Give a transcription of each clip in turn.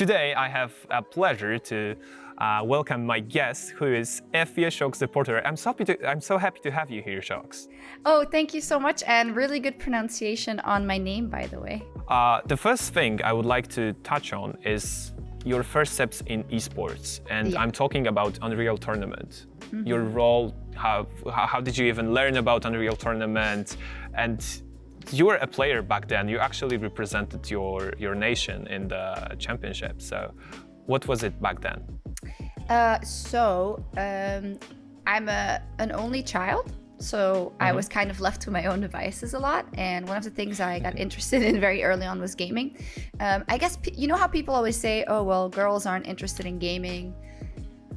Today I have a pleasure to welcome my guest, who is Eefje, Sjokz Depoortere. I'm so happy to have you here, Sjokz. Oh, thank you so much, and really good pronunciation on my name, by the way. The first thing I would like to touch on is your first steps in esports, and I'm talking about Unreal Tournament. Mm-hmm. Your role, how did you even learn about Unreal Tournament? And you were a player back then. You actually represented your nation in the championship. So what was it back then? I'm an only child. So I was kind of left to my own devices a lot. And one of the things I got interested in very early on was gaming. I guess, you know how people always say, oh, well, girls aren't interested in gaming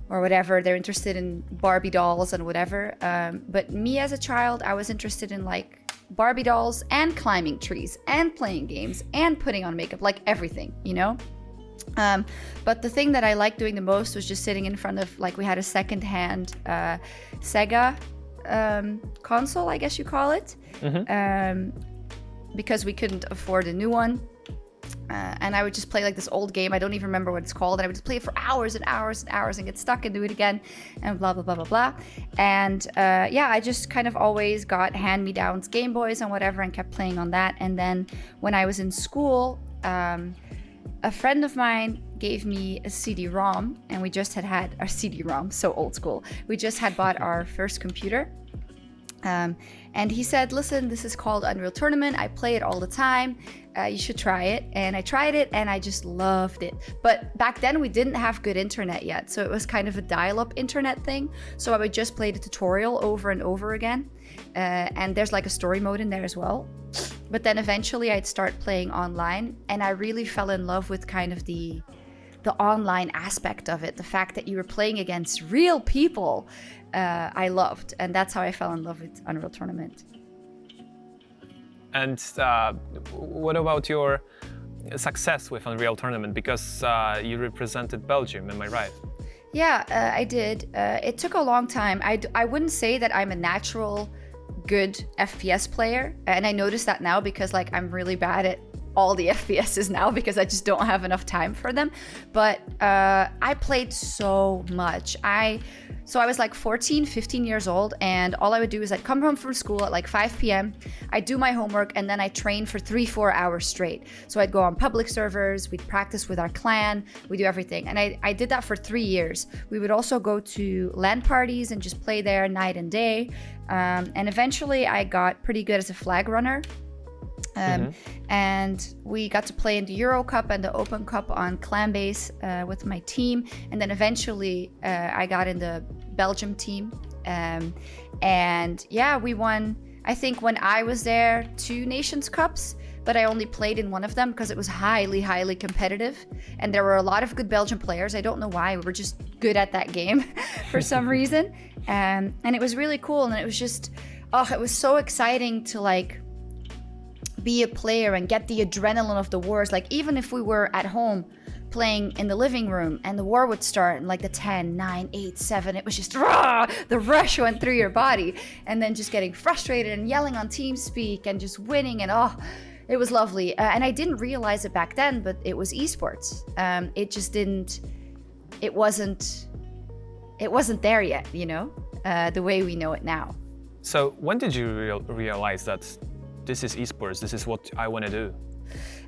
or whatever. They're interested in Barbie dolls and whatever. But me as a child, I was interested in like Barbie dolls and climbing trees and playing games and putting on makeup, like everything, you know? But the thing that I liked doing the most was just sitting in front of, like, we had a second-hand Sega console, I guess you call it, because we couldn't afford a new one. And I would just play like this old game. I don't even remember what it's called. And I would just play it for hours and hours and hours and get stuck and do it again and blah, blah, blah, blah, blah. And I just kind of always got hand-me-downs, Game Boys and whatever, and kept playing on that. And then when I was in school, a friend of mine gave me a CD-ROM, and we just had our CD-ROM, so old school. We just had bought our first computer. And he said, listen, this is called Unreal Tournament. I play it all the time. You should try it. And I tried it and I just loved it. But back then we didn't have good internet yet. So it was kind of a dial-up internet thing. So I would just play the tutorial over and over again. And there's like a story mode in there as well. But then eventually I'd start playing online, and I really fell in love with kind of the online aspect of it. The fact that you were playing against real people, I loved. And that's how I fell in love with Unreal Tournament. And what about your success with Unreal Tournament? Because you represented Belgium, am I right? Yeah, I did. It took a long time. I wouldn't say that I'm a natural good FPS player. And I notice that now because like I'm really bad at all the FPSs now because I just don't have enough time for them. But I played so much. So I was like 14, 15 years old, and all I would do is I'd come home from school at like 5 p.m. I'd do my homework, and then I'd train for 3-4 hours straight. So I'd go on public servers, we'd practice with our clan, we do everything. And I did that for 3 years. We would also go to LAN parties and just play there night and day. And eventually I got pretty good as a flag runner. And we got to play in the Euro Cup and the Open Cup on clan base with my team. And then eventually I got in the Belgium team. And yeah, we won, I think when I was there, 2 Nations Cups, but I only played in one of them because it was highly, highly competitive. And there were a lot of good Belgian players. I don't know why, we were just good at that game for some reason. And it was really cool. And it was just, it was so exciting to like be a player and get the adrenaline of the wars. Like even if we were at home playing in the living room and the war would start and like the 10, 9, 8, 7, it was just the rush went through your body, and then just getting frustrated and yelling on TeamSpeak and just winning, and it was lovely. And I didn't realize it back then, but it was esports. It wasn't there yet, you know, the way we know it now. So when did you realize that this is esports, this is what I want to do?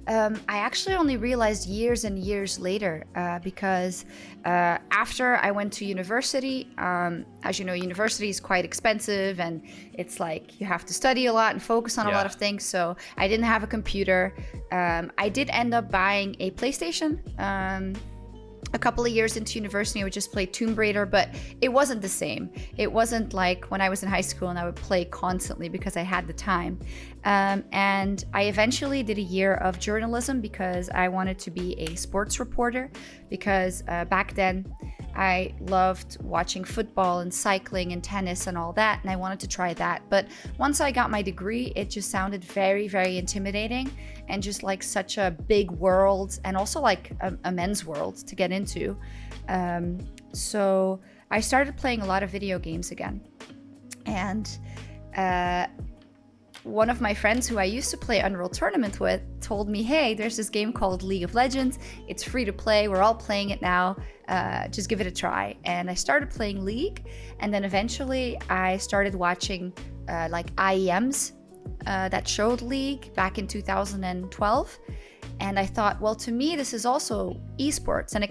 I actually only realized years and years later because after I went to university, as you know, university is quite expensive and it's like you have to study a lot and focus on a lot of things. So I didn't have a computer. I did end up buying a PlayStation. A couple of years into university, I would just play Tomb Raider, but it wasn't the same. It wasn't like when I was in high school and I would play constantly because I had the time. And I eventually did a year of journalism because I wanted to be a sports reporter, because back then I loved watching football and cycling and tennis and all that, and I wanted to try that. But once I got my degree, it just sounded very, very intimidating and just like such a big world, and also like a men's world to get into. So I started playing a lot of video games again. And one of my friends who I used to play Unreal Tournament with told me, hey, there's this game called League of Legends. It's free to play. We're all playing it now. Just give it a try. And I started playing League. And then eventually I started watching like IEMs that showed League back in 2012. And I thought, well, to me, this is also esports, and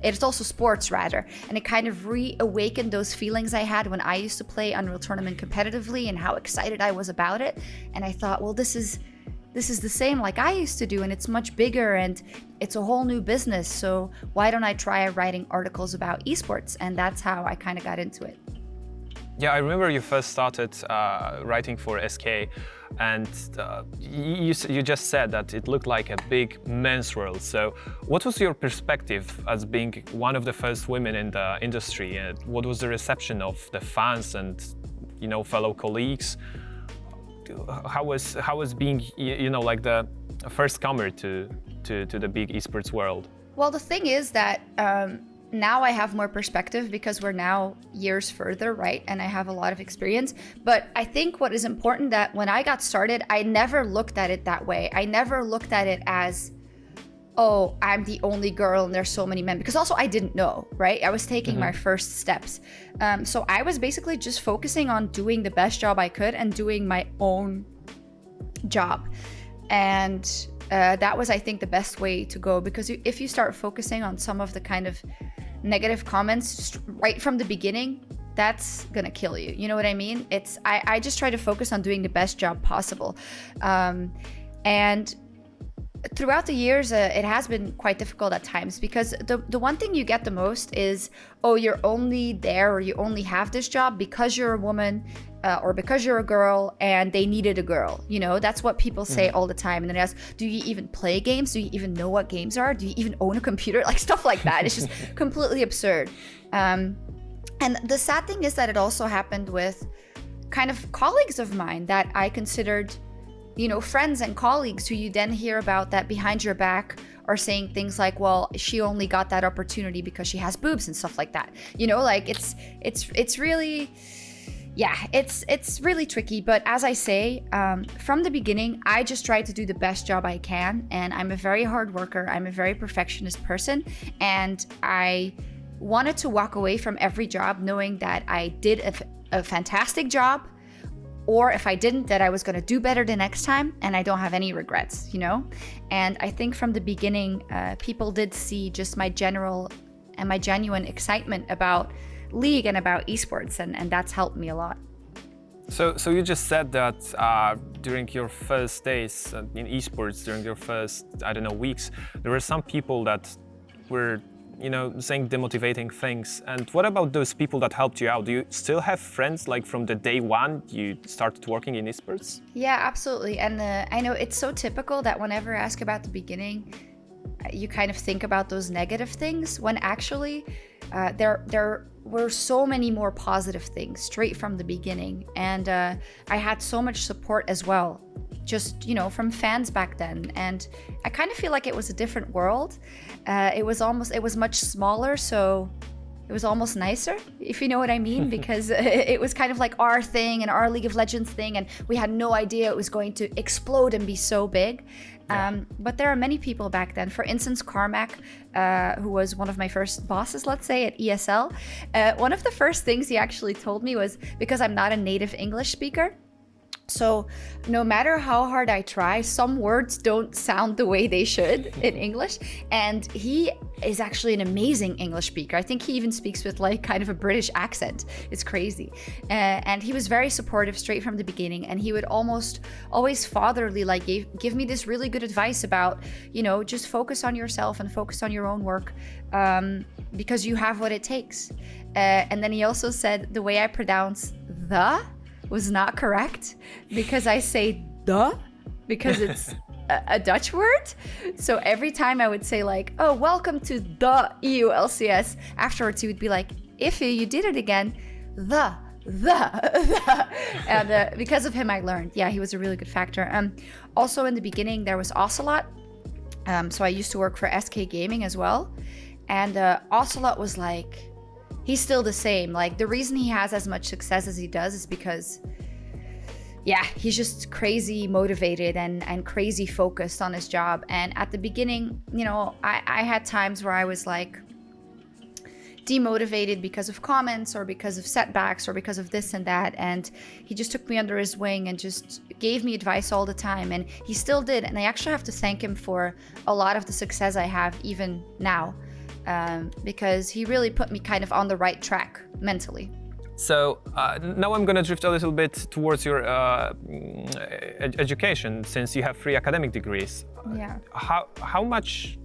it's also sports rather. And it kind of reawakened those feelings I had when I used to play Unreal Tournament competitively and how excited I was about it. And I thought, well, this is the same like I used to do, and it's much bigger and it's a whole new business. So why don't I try writing articles about esports? And that's how I kind of got into it. Yeah, I remember you first started writing for SK, and you just said that it looked like a big men's world. So what was your perspective as being one of the first women in the industry? And what was the reception of the fans and, fellow colleagues? How was being, like the first comer to the big esports world? Well, the thing is that now I have more perspective because we're now years further, right? And I have a lot of experience. But I think what is important that when I got started, I never looked at it that way. I never looked at it as, oh, I'm the only girl and there's so many men. Because also I didn't know, right? I was taking my first steps. So I was basically just focusing on doing the best job I could and doing my own job. And that was, I think, the best way to go, because if you start focusing on some of the kind of negative comments right from the beginning, that's gonna kill you. You know what I mean? I just try to focus on doing the best job possible. And throughout the years, it has been quite difficult at times, because the one thing you get the most is, oh, you're only there, or you only have this job because you're a woman, or because you're a girl and they needed a girl. That's what people say all the time. And then they ask, do you even play games? Do you even know what games are? Do you even own a computer? Like stuff like that. It's just completely absurd. And the sad thing is that it also happened with kind of colleagues of mine that I considered, friends and colleagues, who you then hear about that behind your back are saying things like, well, she only got that opportunity because she has boobs and stuff like that. Like it's really, yeah, it's really tricky. But as I say, from the beginning, I just try to do the best job I can. And I'm a very hard worker. I'm a very perfectionist person. And I wanted to walk away from every job knowing that I did a fantastic job, or if I didn't, that I was going to do better the next time, and I don't have any regrets, And I think from the beginning, people did see just my general and my genuine excitement about League and about esports, and that's helped me a lot. So you just said that during your first days in esports, during your first, weeks, there were some people that were, saying demotivating things. And what about those people that helped you out? Do you still have friends like from the day one you started working in esports? Yeah, absolutely. And I know it's so typical that whenever I ask about the beginning, you kind of think about those negative things, when actually there were so many more positive things straight from the beginning. And I had so much support as well, just, from fans back then. And I kind of feel like it was a different world. It was much smaller, so it was almost nicer, if you know what I mean, because it was kind of like our thing and our League of Legends thing, and we had no idea it was going to explode and be so big. But there are many people back then. For instance, Carmack, who was one of my first bosses, let's say, at ESL. One of the first things he actually told me was, because I'm not a native English speaker, so no matter how hard I try, some words don't sound the way they should in English. And he is actually an amazing English speaker. I think he even speaks with like kind of a British accent. It's crazy. And he was very supportive straight from the beginning. And he would almost always fatherly, like give me this really good advice about, just focus on yourself and focus on your own work, because you have what it takes. And then he also said the way I pronounce the was not correct, because I say duh, because it's a Dutch word. So every time I would say like, oh, welcome to the EULCS, afterwards he would be like, Eefje, you did it again, the. And because of him I learned. Yeah, he was a really good factor. Also in the beginning there was Ocelot. So I used to work for SK Gaming as well. And Ocelot was like, he's still the same. Like, the reason he has as much success as he does is because yeah, he's just crazy motivated and crazy focused on his job. And at the beginning, you know, I had times where I was like demotivated because of comments or because of setbacks or because of this and that. And he just took me under his wing and just gave me advice all the time. And he still did. And I actually have to thank him for a lot of the success I have even now, because he really put me kind of on the right track mentally. So now I'm going to drift a little bit towards your education, since you have 3 academic degrees. Yeah. How much,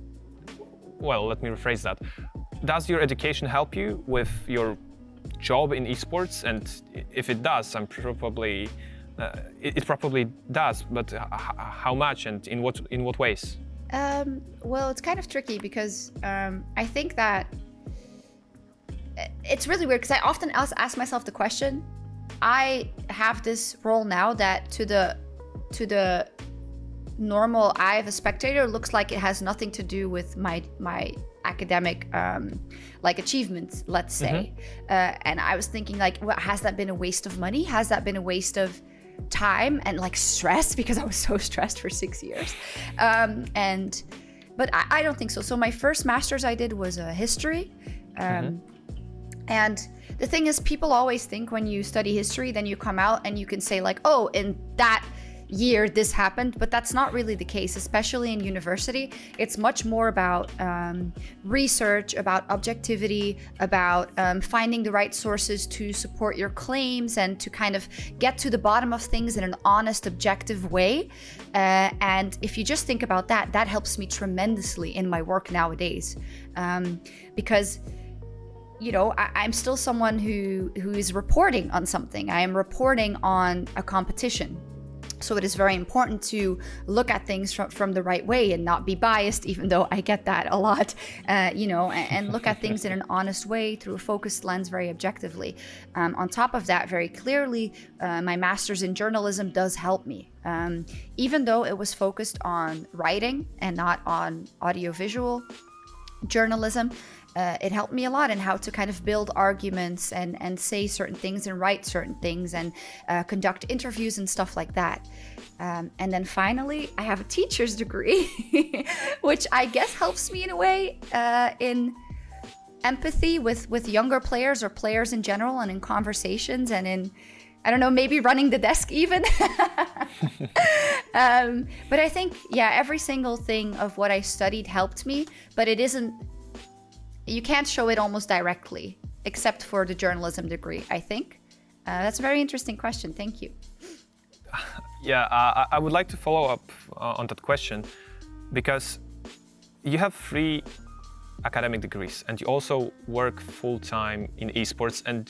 well, let me rephrase that. Does your education help you with your job in esports? And if it does, it probably does, but how much and in what ways? Well, it's kind of tricky because I think that it's really weird because I often ask myself the question. I have this role now that to the normal eye of a spectator looks like it has nothing to do with my academic like achievements, let's say. And I was thinking like, well, has that been a waste of money? Has that been a waste of time and like stress, because I was so stressed for 6 years? But I don't think so. So my first master's I did was history. And the thing is, people always think when you study history, then you come out and you can say like, oh, in that year this happened, but that's not really the case, especially in university. It's much more about research, about objectivity, about finding the right sources to support your claims and to kind of get to the bottom of things in an honest, objective way. And if you just think about that, that helps me tremendously in my work nowadays, because you know, I'm still someone who is reporting on something. I am reporting on a competition. So it is very important to look at things from the right way and not be biased, even though I get that a lot, you know, and look at things in an honest way through a focused lens, very objectively. On top of that, very clearly, my master's in journalism does help me. Even though it was focused on writing and not on audiovisual journalism, it helped me a lot in how to kind of build arguments and say certain things and write certain things and conduct interviews and stuff like that. And then finally, I have a teacher's degree, which I guess helps me in a way in empathy with younger players or players in general, and in conversations and in, I don't know, maybe running the desk even. But I think, yeah, every single thing of what I studied helped me, but it isn't, you can't show it almost directly, except for the journalism degree, I think. That's a very interesting question. Thank you. Yeah, I would like to follow up on that question, because you have 3 academic degrees and you also work full-time in esports, and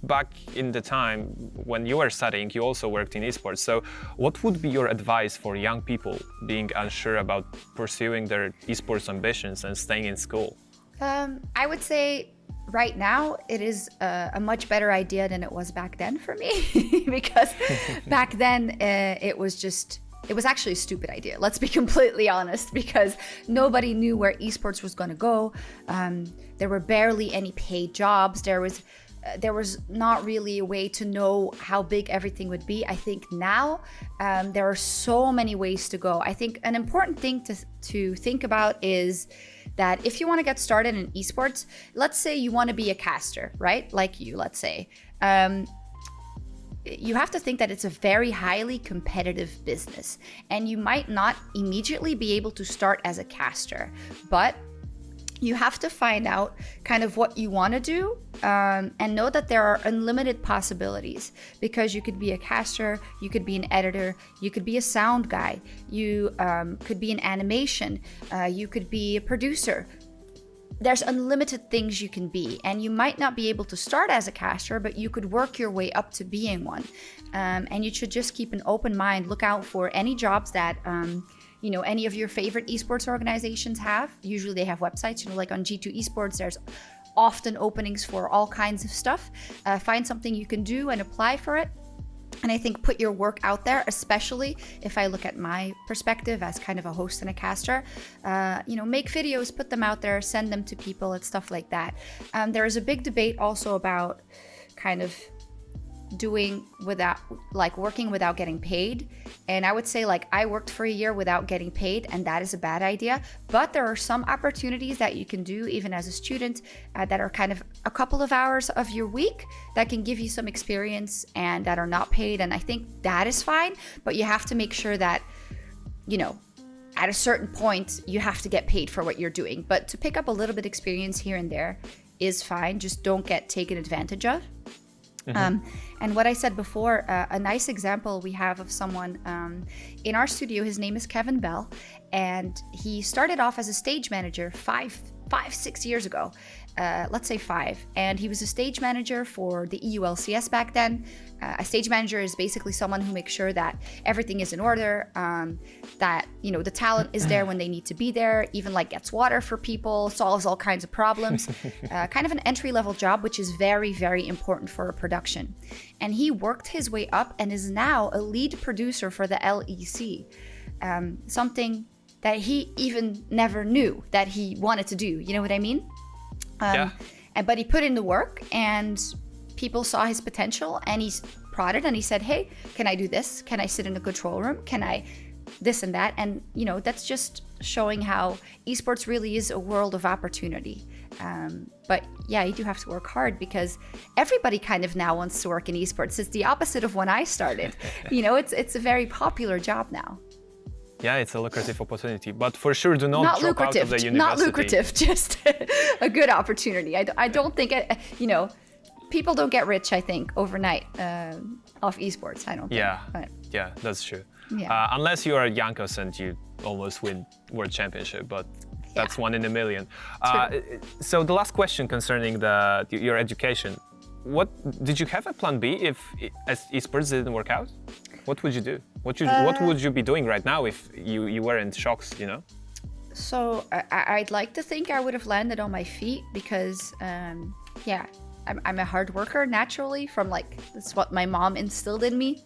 back in the time when you were studying, you also worked in esports. So what would be your advice for young people being unsure about pursuing their esports ambitions and staying in school? I would say right now it is a much better idea than it was back then for me, because back then it was actually a stupid idea. Let's be completely honest, because nobody knew where esports was going to go. There were barely any paid jobs. There was not really a way to know how big everything would be. I think now there are so many ways to go. I think an important thing to think about is that if you want to get started in esports, let's say you want to be a caster, right? Like you, let's say. You have to think that it's a very highly competitive business, and you might not immediately be able to start as a caster, but you have to find out kind of what you want to do, and know that there are unlimited possibilities, because you could be a caster, you could be an editor, you could be a sound guy, you could be in animation, you could be a producer. There's unlimited things you can be, and you might not be able to start as a caster, but you could work your way up to being one. And you should just keep an open mind, look out for any jobs that you know, any of your favorite esports organizations have. Usually they have websites, you know, like on G2 Esports, there's often openings for all kinds of stuff. Find something you can do and apply for it. And I think put your work out there, especially if I look at my perspective as kind of a host and a caster. You know, make videos, put them out there, send them to people and stuff like that. There is a big debate also about kind of working without getting paid. And I would say like I worked for a year without getting paid, and that is a bad idea. But there are some opportunities that you can do even as a student that are kind of a couple of hours of your week that can give you some experience and that are not paid. And I think that is fine, but you have to make sure that, you know, at a certain point, you have to get paid for what you're doing. But to pick up a little bit experience here and there is fine. Just don't get taken advantage of. Mm-hmm. And what I said before, a nice example we have of someone in our studio, his name is Kevin Bell, and he started off as a stage manager 6 years ago. Let's say 5. And he was a stage manager for the EULCS back then. A stage manager is basically someone who makes sure that everything is in order, that, you know, the talent is there when they need to be there, even like gets water for people, solves all kinds of problems. Kind of an entry-level job, which is very, very important for a production. And he worked his way up and is now a lead producer for the LEC. Something that he even never knew that he wanted to do. You know what I mean? But he put in the work, and people saw his potential, and he's prodded, and he said, hey, can I do this? Can I sit in a control room? Can I this and that? And, you know, that's just showing how esports really is a world of opportunity. But yeah, you do have to work hard, because everybody kind of now wants to work in esports. It's the opposite of when I started. You know, it's a very popular job now. Yeah, it's a lucrative opportunity, but for sure do not drop out of the university. Not lucrative, just a good opportunity. I don't think, you know, people don't get rich, I think, overnight off esports. I don't think. Yeah, that's true. Yeah. Unless you are Jankos and you almost win world championship, but that's one in a million. So the last question concerning your education, what did you have a plan B if esports didn't work out? What would you do? What would you be doing right now if you were in Sjokz, you know? So I'd like to think I would have landed on my feet, because, I'm a hard worker naturally, from like, that's what my mom instilled in me.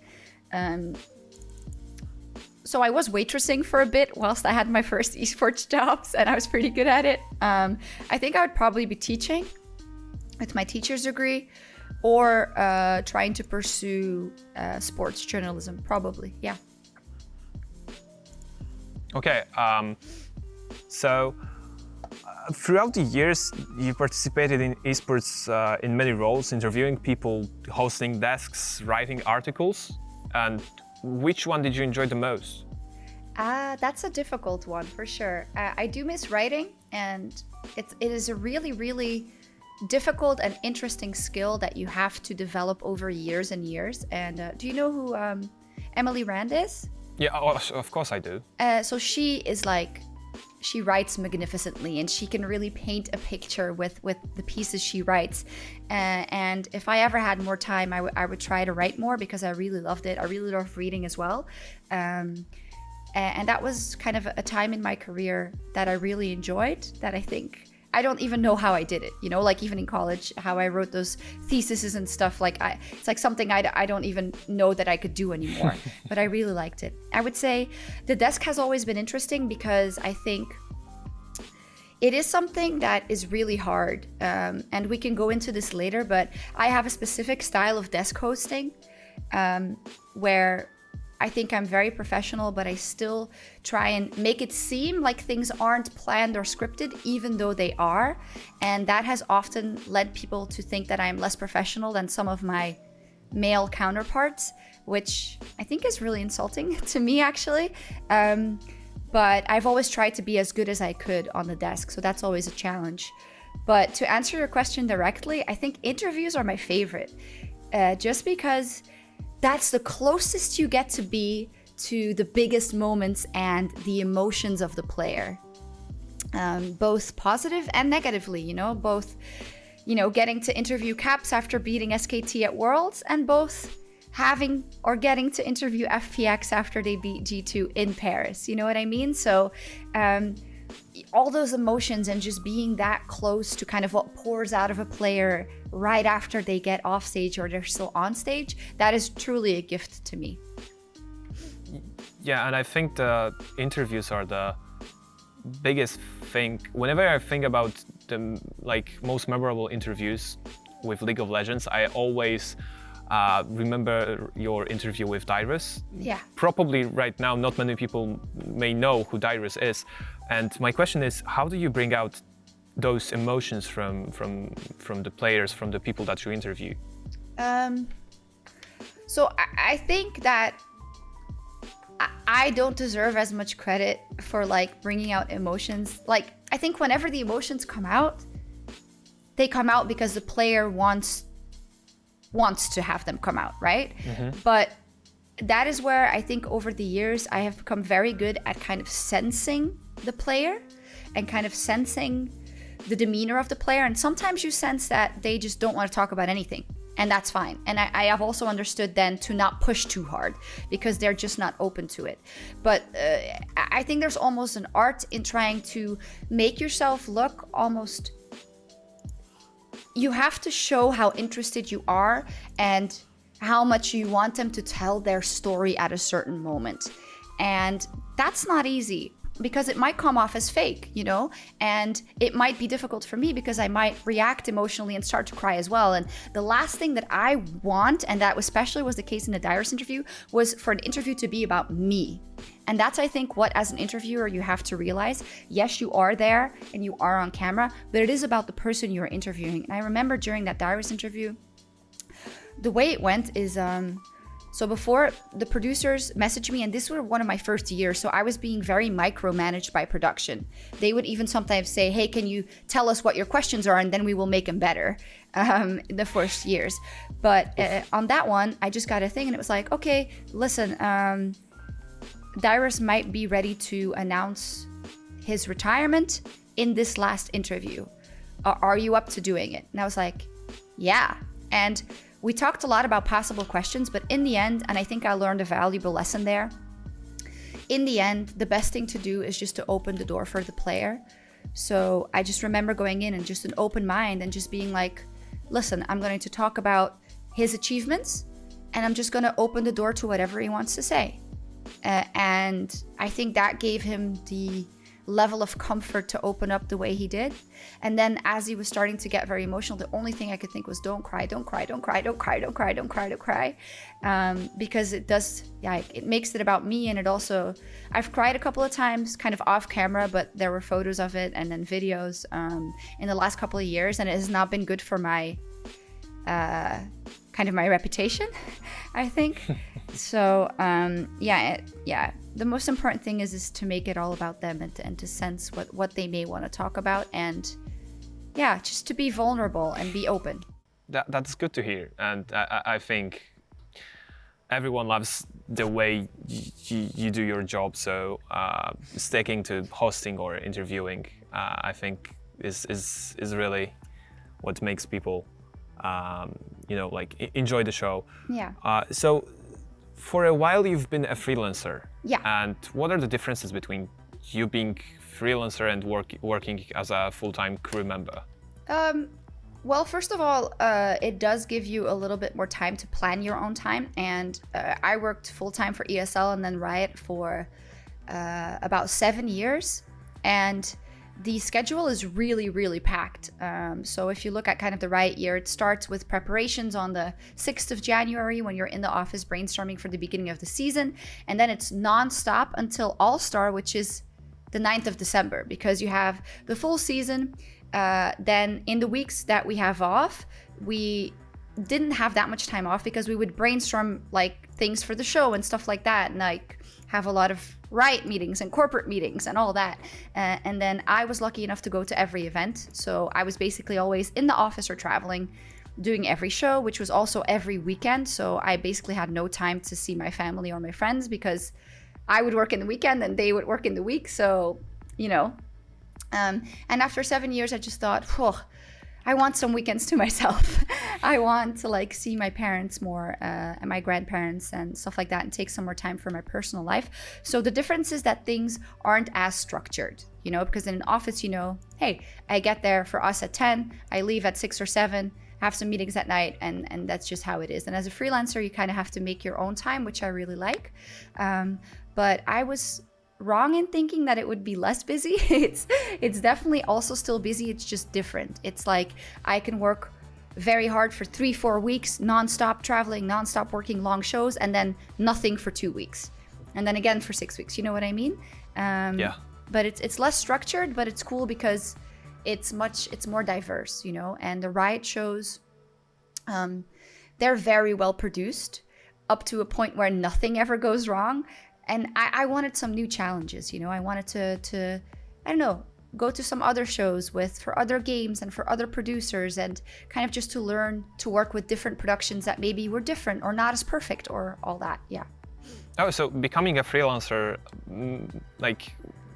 So I was waitressing for a bit whilst I had my first esports jobs, and I was pretty good at it. I think I would probably be teaching with my teacher's degree, or trying to pursue sports journalism, probably, yeah. Okay, so throughout the years, you participated in esports in many roles, interviewing people, hosting desks, writing articles, and which one did you enjoy the most? That's a difficult one, for sure. I do miss writing, and it is a really, really difficult and interesting skill that you have to develop over years and years. And do you know who Emily Rand is? Yeah, of course I do. So she is like, she writes magnificently, and she can really paint a picture with the pieces she writes. And if I ever had more time, I would try to write more, because I really loved it. I really love reading as well. And that was kind of a time in my career that I really enjoyed, that I think, I don't even know how I did it, you know, like even in college, how I wrote those theses and stuff, like it's like something I don't even know that I could do anymore, but I really liked it. I would say the desk has always been interesting, because I think it is something that is really hard, and we can go into this later, but I have a specific style of desk hosting where I think I'm very professional, but I still try and make it seem like things aren't planned or scripted, even though they are. And that has often led people to think that I'm less professional than some of my male counterparts, which I think is really insulting to me, actually. But I've always tried to be as good as I could on the desk, so that's always a challenge. But to answer your question directly, I think interviews are my favorite, just because that's the closest you get to be to the biggest moments and the emotions of the player, both positive and negatively, you know, both, you know, getting to interview Caps after beating SKT at Worlds, and both having or getting to interview FPX after they beat G2 in Paris, you know what I mean? So all those emotions and just being that close to kind of what pours out of a player right after they get off stage or they're still on stage, that is truly a gift to me. Yeah, and I think the interviews are the biggest thing. Whenever I think about the most memorable interviews with League of Legends, I always remember your interview with Dyrus? Yeah. Probably right now, not many people may know who Dyrus is. And my question is, how do you bring out those emotions from the players, from the people that you interview? So I think that I don't deserve as much credit for like bringing out emotions. Like, I think whenever the emotions come out, they come out because the player wants to have them come out, right? But that is where I think over the years I have become very good at kind of sensing the player and kind of sensing the demeanor of the player. And sometimes you sense that they just don't want to talk about anything, and that's fine. And I have also understood then to not push too hard because they're just not open to it. But I think there's almost an art in trying to make yourself look almost... You have to show how interested you are and how much you want them to tell their story at a certain moment. And that's not easy because it might come off as fake, you know? And it might be difficult for me because I might react emotionally and start to cry as well. And the last thing that I want, and that especially was the case in the Dyrus interview, was for an interview to be about me. And that's, I think, what as an interviewer you have to realize. Yes, you are there and you are on camera, but it is about the person you are interviewing. And I remember during that Dyrus interview, the way it went is, so before, the producers messaged me, and this was one of my first years, so I was being very micromanaged by production. They would even sometimes say, hey, can you tell us what your questions are, and then we will make them better, in the first years. But on that one, I just got a thing, and it was like, okay, listen, Dyrus might be ready to announce his retirement in this last interview. Are you up to doing it? And I was like, yeah. And we talked a lot about possible questions, but in the end, and I think I learned a valuable lesson there, in the end, the best thing to do is just to open the door for the player. So I just remember going in and just an open mind and just being like, listen, I'm going to talk about his achievements and I'm just going to open the door to whatever he wants to say. And I think that gave him the level of comfort to open up the way he did. And then as he was starting to get very emotional, the only thing I could think was don't cry, don't cry, don't cry, don't cry, don't cry, don't cry, don't cry. Because it does, yeah, it makes it about me. And it also, I've cried a couple of times kind of off camera, but there were photos of it and then videos in the last couple of years. And it has not been good for my, kind of my reputation, I think. So, yeah. The most important thing is to make it all about them and to sense what they may want to talk about, and yeah, just to be vulnerable and be open. That's good to hear, and I think everyone loves the way you do your job. So sticking to hosting or interviewing, I think is really what makes people enjoy the show. Yeah. So for a while you've been a freelancer. Yeah. And what are the differences between you being freelancer and working as a full-time crew member? Well, first of all, it does give you a little bit more time to plan your own time. And I worked full-time for ESL and then Riot for about 7 years. And the schedule is really, really packed. So if you look at kind of the Riot year, it starts with preparations on the 6th of January when you're in the office brainstorming for the beginning of the season. And then it's non-stop until All-Star, which is the 9th of December, because you have the full season. Then in the weeks that we have off, we didn't have that much time off because we would brainstorm like things for the show and stuff like that, and like have a lot of Riot meetings and corporate meetings and all that. And then I was lucky enough to go to every event. So I was basically always in the office or traveling, doing every show, which was also every weekend. So I basically had no time to see my family or my friends because I would work in the weekend and they would work in the week. So, you know, and after 7 years, I just thought, I want some weekends to myself. I want to like see my parents more and my grandparents and stuff like that, and take some more time for my personal life. So the difference is that things aren't as structured, you know, because in an office, you know, hey, I get there for us at 10, I leave at 6 or 7, have some meetings at night, and that's just how it is. And as a freelancer, you kind of have to make your own time, which I really like. But I was wrong in thinking that it would be less busy. It's definitely also still busy. It's just different. It's like I can work very hard for 3-4 weeks, non-stop traveling, non-stop working long shows, and then nothing for 2 weeks, and then again for 6 weeks. You know what I mean? Yeah. But it's less structured, but it's cool because it's more diverse, you know. And the Riot shows, they're very well produced, up to a point where nothing ever goes wrong. And I wanted some new challenges, you know. I wanted to I don't know, go to some other shows for other games and for other producers, and kind of just to learn to work with different productions that maybe were different or not as perfect or all that. Yeah. Oh, so becoming a freelancer,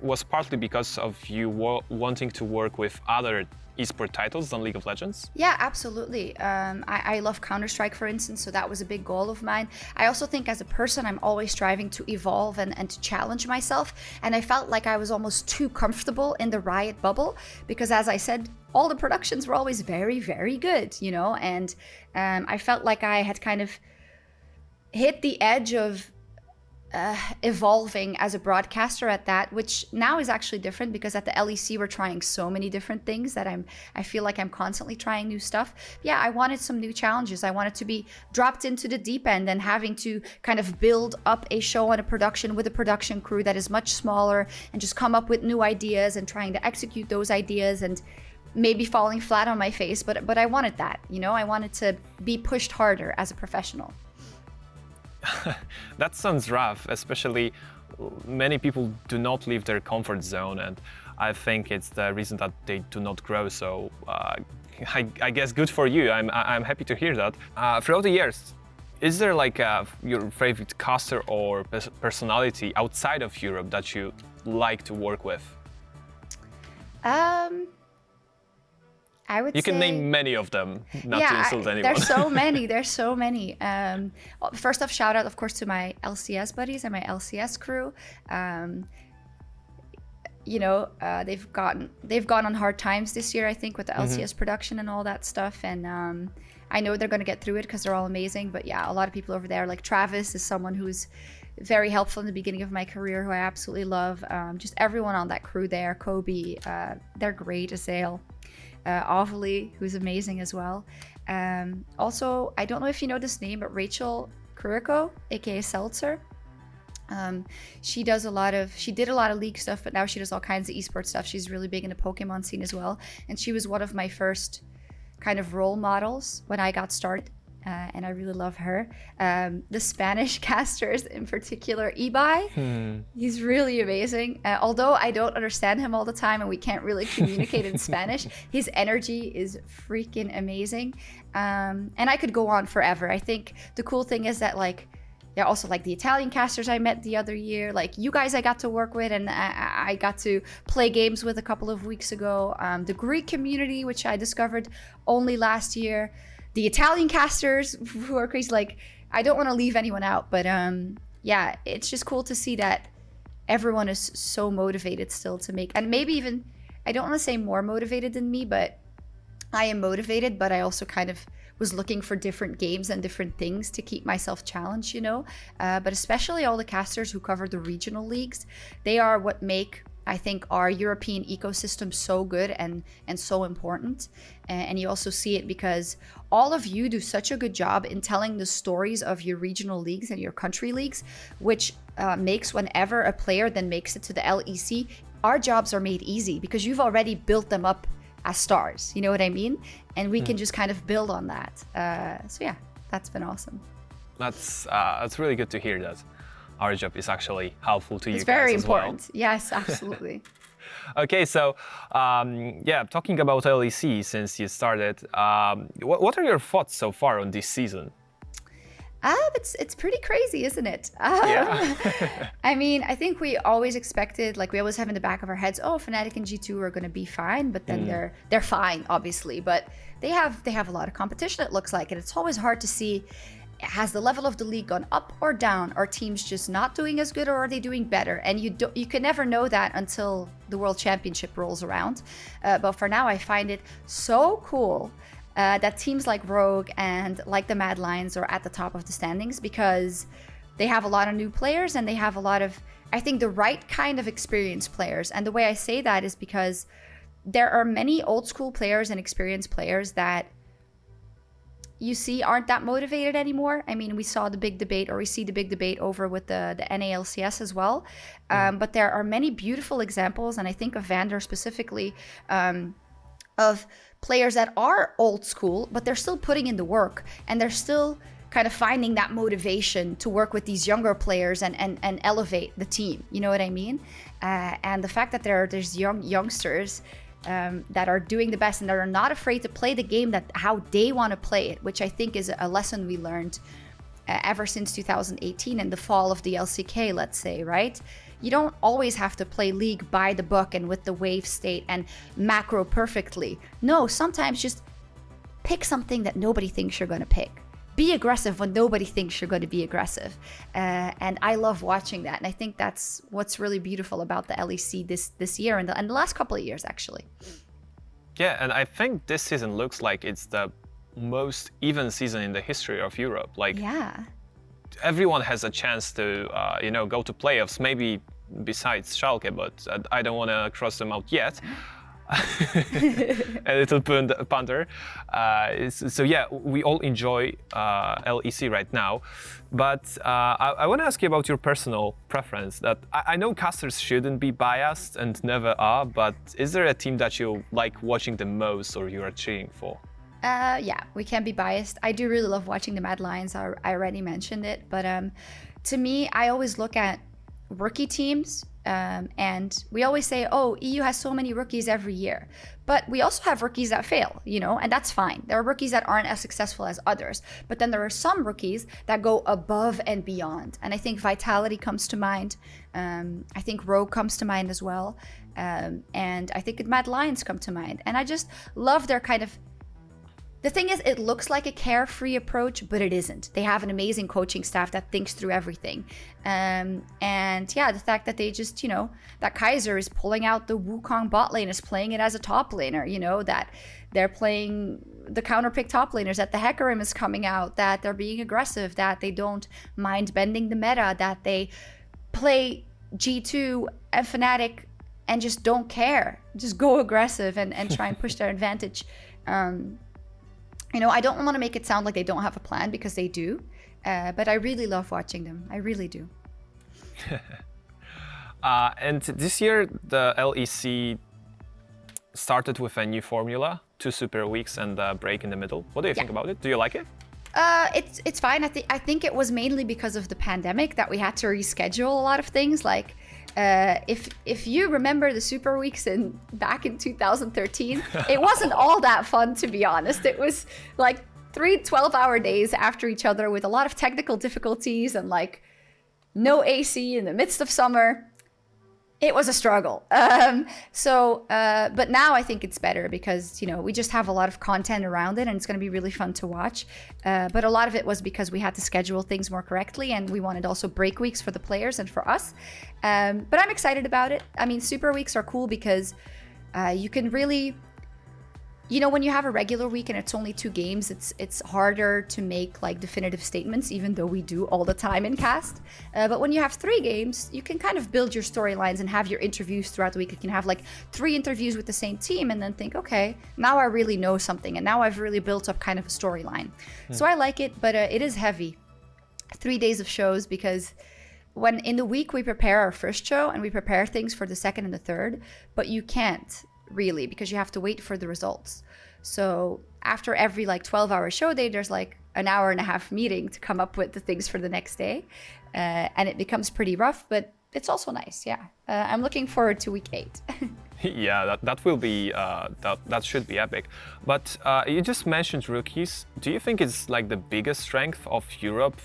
was partly because of you wanting to work with other esport titles than League of Legends? Yeah, absolutely. I love Counter-Strike, for instance, so that was a big goal of mine. I also think as a person, I'm always striving to evolve and to challenge myself. And I felt like I was almost too comfortable in the Riot bubble because, as I said, all the productions were always very, very good, you know? And I felt like I had kind of hit the edge of evolving as a broadcaster at that, which now is actually different because at the LEC we're trying so many different things that I feel like I'm constantly trying new stuff. Yeah, I wanted some new challenges. I wanted to be dropped into the deep end and having to kind of build up a show and a production with a production crew that is much smaller and just come up with new ideas and trying to execute those ideas and maybe falling flat on my face, but I wanted that, you know. I wanted to be pushed harder as a professional. That sounds rough, especially many people do not leave their comfort zone, and I think it's the reason that they do not grow. So I guess good for you. I'm happy to hear that. Throughout the years, is there like your favorite caster or personality outside of Europe that you like to work with? I would you say... can name many of them, not to insult anyone. There's so many. There's so many. First off, shout out, of course, to my LCS buddies and my LCS crew. You know, they've gone on hard times this year, I think, with the LCS production and all that stuff. And I know they're going to get through it because they're all amazing. But yeah, a lot of people over there, like Travis is someone who's very helpful in the beginning of my career, who I absolutely love. Just everyone on that crew there, Kobe, they're great. Azael. Ovely, who's amazing as well. Also, I don't know if you know this name, but Rachel Kuriko, aka Seltzer. She did a lot of League stuff, but now she does all kinds of esports stuff. She's really big in the Pokemon scene as well. And she was one of my first kind of role models when I got started. And I really love her. The Spanish casters in particular, Ibai, he's really amazing. Although I don't understand him all the time and we can't really communicate in Spanish, his energy is freaking amazing. And I could go on forever. I think the cool thing is that also like the Italian casters I met the other year, like you guys I got to work with and I got to play games with a couple of weeks ago. The Greek community, which I discovered only last year. The Italian casters who are crazy. Like, I don't want to leave anyone out, but yeah, it's just cool to see that everyone is so motivated still to make, and maybe even, I don't want to say more motivated than me, but I am motivated, but I also kind of was looking for different games and different things to keep myself challenged, you know. But especially all the casters who cover the regional leagues, they are what make, I think, our European ecosystem so good and so important. And you also see it because all of you do such a good job in telling the stories of your regional leagues and your country leagues, which makes whenever a player then makes it to the LEC, our jobs are made easy because you've already built them up as stars. You know what I mean? And we can just kind of build on that. So yeah, that's been awesome. That's really good to hear that our job is actually helpful to you guys as well. It's very important. Yes, absolutely. Okay, so yeah, talking about LEC since you started, what are your thoughts so far on this season? It's pretty crazy, isn't it? Yeah. I mean, I think we always expected, like we always have in the back of our heads, oh, Fnatic and G2 are going to be fine, but then they're fine, obviously, but they have a lot of competition, it looks like, and it's always hard to see. Has the level of the league gone up or down? Are teams just not doing as good, or are they doing better? And you can never know that until the World Championship rolls around. But for now, I find it so cool that teams like Rogue and like the Mad Lions are at the top of the standings because they have a lot of new players and they have a lot of, I think, the right kind of experienced players. And the way I say that is because there are many old school players and experienced players that you see aren't that motivated anymore. I mean, we saw the big debate, or we see the big debate over with the NALCS as well. But there are many beautiful examples, and I think of Vander specifically, of players that are old school, but they're still putting in the work, and they're still kind of finding that motivation to work with these younger players and elevate the team. You know what I mean? And the fact that there's youngsters that are doing the best and that are not afraid to play the game how they want to play it, which I think is a lesson we learned ever since 2018 and the fall of the LCK, let's say, right? You don't always have to play League by the book and with the wave state and macro perfectly. No, sometimes just pick something that nobody thinks you're going to pick. Be aggressive when nobody thinks you're going to be aggressive. And I love watching that. And I think that's what's really beautiful about the LEC this year and the last couple of years, actually. Yeah, and I think this season looks like it's the most even season in the history of Europe. Like, yeah, everyone has a chance to, go to playoffs, maybe besides Schalke, but I don't want to cross them out yet. A little punter. So yeah, we all enjoy LEC right now, but I want to ask you about your personal preference. That I know casters shouldn't be biased and never are, but is there a team that you like watching the most or you are cheering for? Yeah, we can't be biased. I do really love watching the Mad Lions. I already mentioned it, but to me, I always look at rookie teams. And we always say, oh, EU has so many rookies every year. But we also have rookies that fail, and that's fine. There are rookies that aren't as successful as others. But then there are some rookies that go above and beyond. And I think Vitality comes to mind. I think Rogue comes to mind as well. And I think Mad Lions come to mind. And I just love their kind of... The thing is, it looks like a carefree approach, but it isn't. They have an amazing coaching staff that thinks through everything. And yeah, the fact that they just, that Kaiser is pulling out the Wukong bot lane, is playing it as a top laner, that they're playing the counterpick top laners, that the Hecarim is coming out, that they're being aggressive, that they don't mind bending the meta, that they play G2 and Fnatic and just don't care. Just go aggressive and try and push their advantage. I don't want to make it sound like they don't have a plan, because they do. But I really love watching them. I really do. And this year, the LEC started with a new formula, 2 super weeks and a break in the middle. What do you think about it? Do you like it? It's fine. I think it was mainly because of the pandemic that we had to reschedule a lot of things. Like, if you remember the super weeks back in 2013, it wasn't all that fun, to be honest. It was like 3 12-hour days after each other with a lot of technical difficulties and like no AC in the midst of summer. It was a struggle. But now I think it's better because, we just have a lot of content around it and it's going to be really fun to watch. But a lot of it was because we had to schedule things more correctly and we wanted also break weeks for the players and for us. But I'm excited about it. I mean, super weeks are cool because you can really... when you have a regular week and it's only 2 games, it's harder to make like definitive statements, even though we do all the time in cast. But when you have 3 games, you can kind of build your storylines and have your interviews throughout the week. You can have like 3 interviews with the same team and then think, okay, now I really know something and now I've really built up kind of a storyline. So I like it, but it is heavy. 3 days of shows, because when in the week we prepare our first show and we prepare things for the second and the third, but you can't really, because you have to wait for the results. So after every like 12-hour show day, there's like an hour and a half meeting to come up with the things for the next day. And it becomes pretty rough, but it's also nice. Yeah. I'm looking forward to week 8. Yeah, that will be, that should be epic. But you just mentioned rookies. Do you think it's like the biggest strength of Europe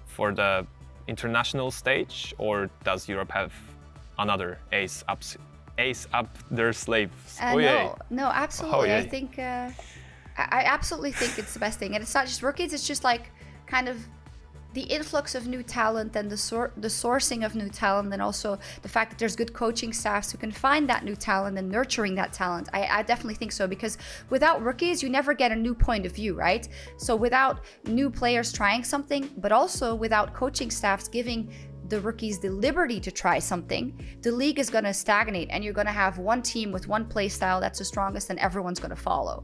for the international stage, or does Europe have another ace up their sleeves? No, absolutely. I think I absolutely think it's the best thing, and it's not just rookies. It's just like kind of the influx of new talent and the sourcing of new talent, and also the fact that there's good coaching staffs who can find that new talent and nurturing that talent. I definitely think so, because without rookies, you never get a new point of view, right? So without new players trying something, but also without coaching staffs giving the rookies the liberty to try something, the league is going to stagnate, and you're going to have one team with one play style that's the strongest and everyone's going to follow.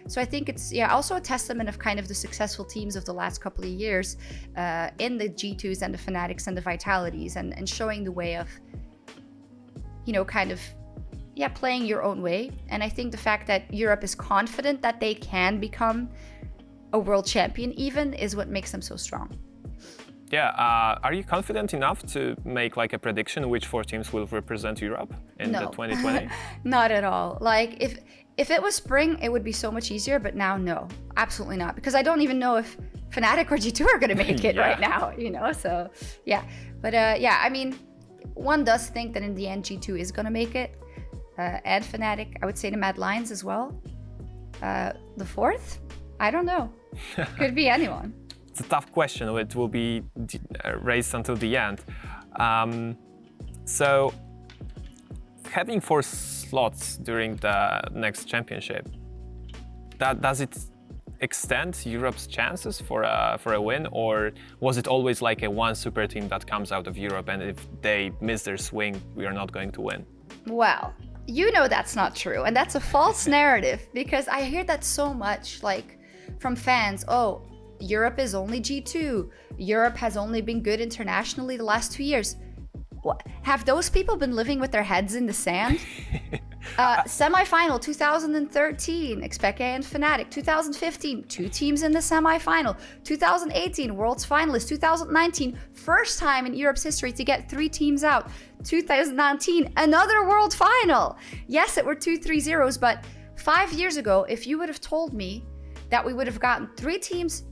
So I think it's also a testament of kind of the successful teams of the last couple of years in the G2s and the Fnatics and the Vitalities, and showing the way of, kind of playing your own way. And I think the fact that Europe is confident that they can become a world champion even is what makes them so strong. Yeah, are you confident enough to make like a prediction which 4 teams will represent Europe in the 2020? Not at all. Like if it was spring, it would be so much easier, but now no, absolutely not. Because I don't even know if Fnatic or G2 are gonna make it right now, so yeah. But I mean, one does think that in the end G2 is gonna make it, and Fnatic, I would say the Mad Lions as well. The 4th? I don't know, could be anyone. It's a tough question. It will be raised until the end. So, having 4 slots during the next championship, does it extend Europe's chances for a win, or was it always like a one super team that comes out of Europe, and if they miss their swing, we are not going to win? Well, that's not true, and that's a false narrative, because I hear that so much, like from fans. Oh, Europe is only G2. Europe has only been good internationally the last 2 years. What? Have those people been living with their heads in the sand? Semi-final 2013, Xpeke and Fnatic. 2015, 2 teams in the semi-final. 2018, Worlds finalist. 2019, first time in Europe's history to get 3 teams out. 2019, another World final. Yes, it were 2-3-0s, but 5 years ago, if you would have told me that we would have gotten 3 teams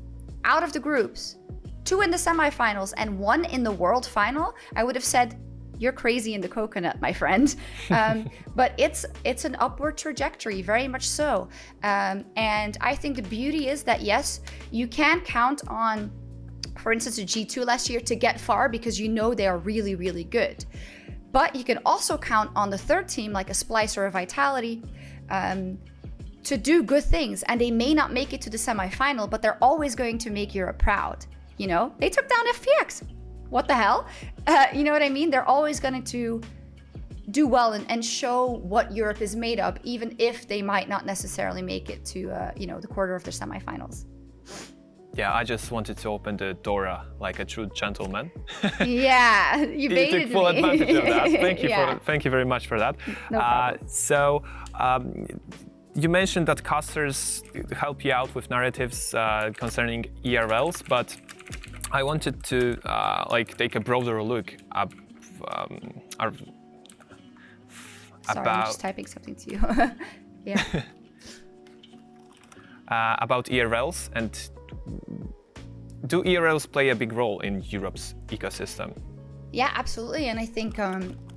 out of the groups, 2 in the semifinals and 1 in the world final, I would have said, you're crazy in the coconut, my friend. But it's an upward trajectory, very much so. And I think the beauty is that, yes, you can count on, for instance, a G2 last year to get far because they are really, really good. But you can also count on the 3rd team, like a Splice or a Vitality, to do good things, and they may not make it to the semi-final, but they're always going to make Europe proud. They took down FPX. What the hell? You know what I mean? They're always going to do well and show what Europe is made of, even if they might not necessarily make it to the quarter of the semi-finals. Yeah, I just wanted to open the door like a true gentleman. Yeah, you baited me. You took full advantage of that. Thank you very much for that. No problem. So. You mentioned that casters help you out with narratives concerning ERLs, but I wanted to take a broader look Sorry, I'm just typing something to you. Yeah. About ERLs, and do ERLs play a big role in Europe's ecosystem? Yeah, absolutely, and I think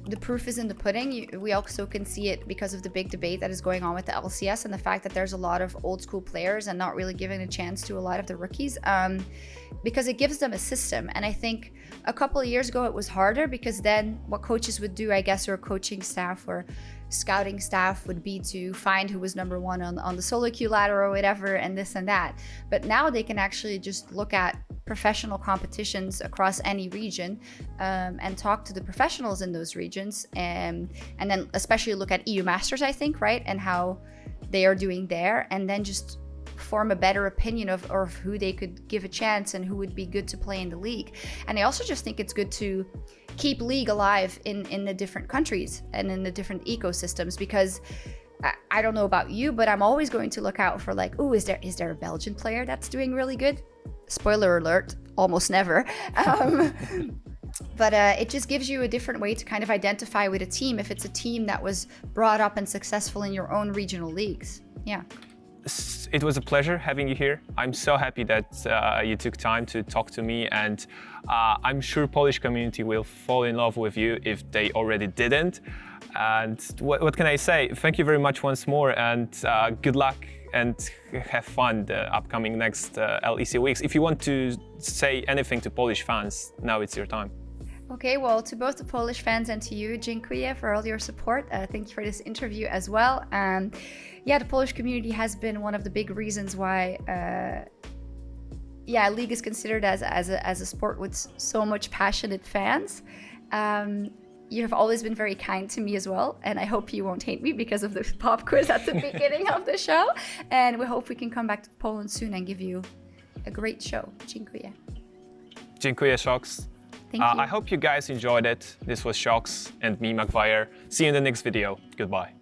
the proof is in the pudding. We also can see it because of the big debate that is going on with the LCS and the fact that there's a lot of old school players and not really giving a chance to a lot of the rookies, because it gives them a system. And I think a couple of years ago it was harder, because then what coaches would do, I guess, or coaching staff or scouting staff, would be to find who was number 1 on the solo queue ladder or whatever, and this and that. But now they can actually just look at professional competitions across any region, and talk to the professionals in those regions, and then especially look at EU Masters, I think, right, and how they are doing there, and then just form a better opinion of who they could give a chance and who would be good to play in the league. And I also just think it's good to keep league alive in the different countries and in the different ecosystems, because I don't know about you, but I'm always going to look out for like, oh, is there a Belgian player that's doing really good? Spoiler alert, almost never. But it just gives you a different way to kind of identify with a team if it's a team that was brought up and successful in your own regional leagues. Yeah. It was a pleasure having you here. I'm so happy that you took time to talk to me, and I'm sure Polish community will fall in love with you if they already didn't. And what can I say? Thank you very much once more, and good luck and have fun the upcoming next LEC weeks. If you want to say anything to Polish fans, now it's your time. Okay, well, to both the Polish fans and to you, dziękuję for all your support. Thank you for this interview as well. Yeah, the Polish community has been one of the big reasons why yeah, league is considered as a sport with so much passionate fans. You have always been very kind to me as well, and I hope you won't hate me because of the pop quiz at the beginning of the show. And we hope we can come back to Poland soon and give you a great show. Dziękuję. Dziękuję, Sjokz. Thank you. I hope you guys enjoyed it. This was Sjokz and me, Magvayer. See you in the next video. Goodbye.